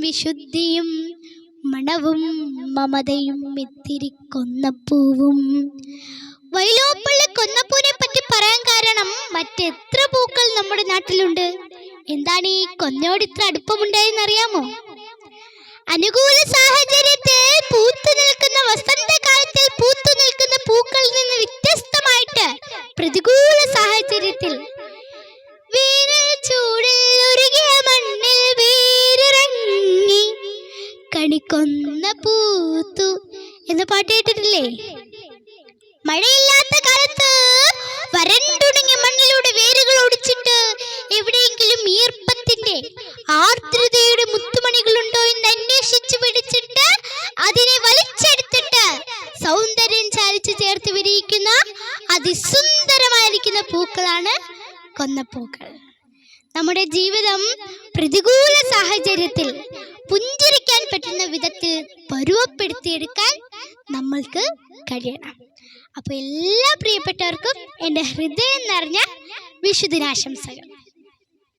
വിശുദ്ധിയും മണവും മമതയും ഇത്തിരി കൊന്നപ്പൂവും. വൈലോപ്പള്ളി കൊന്നപ്പൂവിനെ പറ്റി പറയാൻ കാരണം മറ്റെത്ര പൂക്കൾ നമ്മുടെ നാട്ടിലുണ്ട്. എന്താണ് ഈ കൊന്നയോട് ഇത്ര അടുപ്പമുണ്ടായെന്നറിയാമോ? അനുകൂല സാഹചര്യത്തിൽ പൂത്തു നിൽക്കുന്ന വസന്തകാലത്തിൽ പൂത്തു നിൽക്കുന്ന പൂക്കളിൽ നിന്ന് വ്യത്യസ്തമായിട്ട് പ്രതികൂല സാഹചര്യത്തിൽ വേനൽ ചൂടിൽ ഉരുകിയ മണ്ണിൽ വേരിറങ്ങി കണിക്കൊന്ന പൂത്തു എന്ന പാട്ട് കേട്ടിട്ടില്ലേ? മഴയില്ലാത്ത കാലത്ത് വരണ്ടുണങ്ങിയ മണ്ണിലൂടെ വേരുകൾ ഒടിച്ചിട്ട് എവിടെയെങ്കിലും ഈർപ്പത്തിന്റെ ആർദ്രതയുടെ മുത്തുമണികളുണ്ടോ എന്ന് അന്വേഷിച്ചു പിടിച്ചിട്ട് അതിനെ വലിച്ചെടുത്തിട്ട് സൗന്ദര്യം ചാലിച്ചു ചേർത്ത് വിരിയിക്കുന്ന അതിസുന്ദരമായിരിക്കുന്ന പൂക്കളാണ് കൊന്നപ്പൂക്കൾ. നമ്മുടെ ജീവിതം പ്രതികൂല സാഹചര്യത്തിൽ പുഞ്ചിരിക്കാൻ പറ്റുന്ന വിധത്തിൽ പരുവപ്പെടുത്തിയെടുക്കാൻ നമ്മൾക്ക് കഴിയണം. അപ്പോൾ എല്ലാ പ്രിയപ്പെട്ടവർക്കും എൻ്റെ ഹൃദയം നിറഞ്ഞ വിഷുദിനാശംസകൾ.